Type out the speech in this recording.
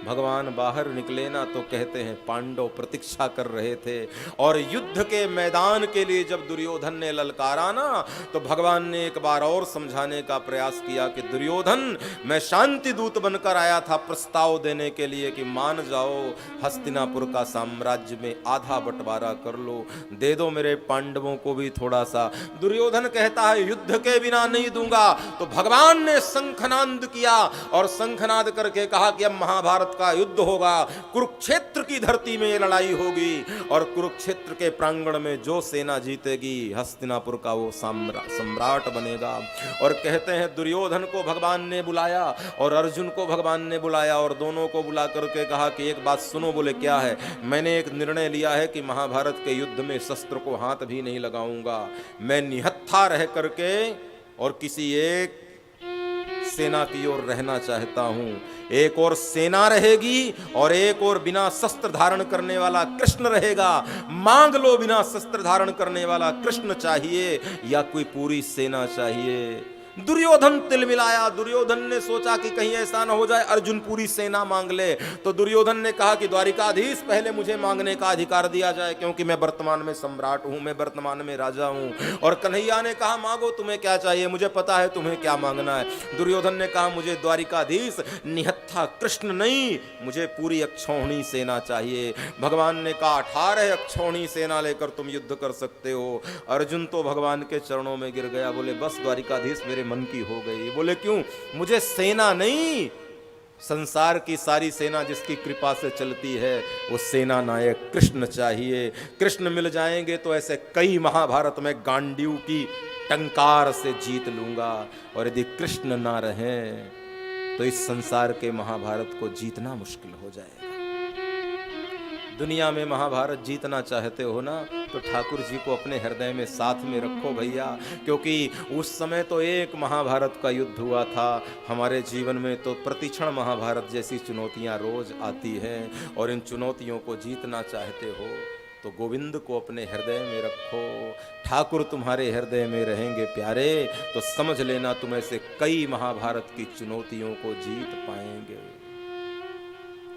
भगवान बाहर निकले ना तो कहते हैं पांडव प्रतीक्षा कर रहे थे, और युद्ध के मैदान के लिए जब दुर्योधन ने ललकारा ना तो भगवान ने एक बार और समझाने का प्रयास किया कि दुर्योधन, मैं शांति दूत बनकर आया था प्रस्ताव देने के लिए कि मान जाओ, हस्तिनापुर का साम्राज्य में आधा बंटवारा कर लो, दे दो मेरे पांडवों को भी थोड़ा सा। दुर्योधन कहता है युद्ध के बिना नहीं दूंगा। तो भगवान ने शंखनाद किया और शंखनाद करके कहा कि अब महाभारत का युद्ध होगा, कुरुक्षेत्र की धरती में ये लड़ाई होगी, और कुरुक्षेत्र के प्रांगण में जो सेना जीतेगी हस्तिनापुर का वो सम्राट बनेगा। और कहते हैं दुर्योधन को भगवान ने बुलाया और अर्जुन को भगवान ने बुलाया, और दोनों को बुला करके कहा कि एक बात सुनो। बोले क्या है? मैंने एक निर्णय लिया है कि महाभारत के युद्ध में शस्त्र को हाथ भी नहीं लगाऊंगा, मैं निहत्था रह करके और किसी एक सेना की ओर रहना चाहता हूं। एक और सेना रहेगी और एक और बिना शस्त्र धारण करने वाला कृष्ण रहेगा। मांग लो, बिना शस्त्र धारण करने वाला कृष्ण चाहिए या कोई पूरी सेना चाहिए? दुर्योधन तिलमिलाया। दुर्योधन ने सोचा कि कहीं ऐसा ना हो जाए अर्जुन पूरी सेना मांग ले। तो दुर्योधन ने कहा कि द्वारिकाधीश पहले मुझे मांगने का अधिकार दिया जाए, क्योंकि मैं वर्तमान में सम्राट हूं, मैं वर्तमान में राजा हूं। और कन्हैया ने कहा मांगो, तुम्हें क्या चाहिए, मुझे पता है तुम्हें क्या मांगना है। दुर्योधन ने कहा मुझे द्वारिकाधीश निहत्था कृष्ण नहीं, मुझे पूरी अक्षौहिणी सेना चाहिए। भगवान ने कहा 18 अक्षौहिणी सेना लेकर तुम युद्ध कर सकते हो। अर्जुन तो भगवान के चरणों में गिर गया। बोले बस द्वारिकाधीश मेरे मन की हो गई। बोले क्यों? मुझे सेना नहीं, संसार की सारी सेना जिसकी कृपा से चलती है वो सेना नायक कृष्ण चाहिए। कृष्ण मिल जाएंगे तो ऐसे कई महाभारत में गांडीव की टंकार से जीत लूंगा, और यदि कृष्ण ना रहें तो इस संसार के महाभारत को जीतना मुश्किल हो जाएगा। दुनिया में महाभारत जीतना चाहते हो ना तो ठाकुर जी को अपने हृदय में साथ में रखो भैया, क्योंकि उस समय तो एक महाभारत का युद्ध हुआ था। हमारे जीवन में तो प्रतिक्षण महाभारत जैसी चुनौतियां रोज आती हैं, और इन चुनौतियों को जीतना चाहते हो तो गोविंद को अपने हृदय में रखो। ठाकुर तुम्हारे हृदय में रहेंगे प्यारे तो समझ लेना तुम ऐसे कई महाभारत की चुनौतियों को जीत पाएंगे।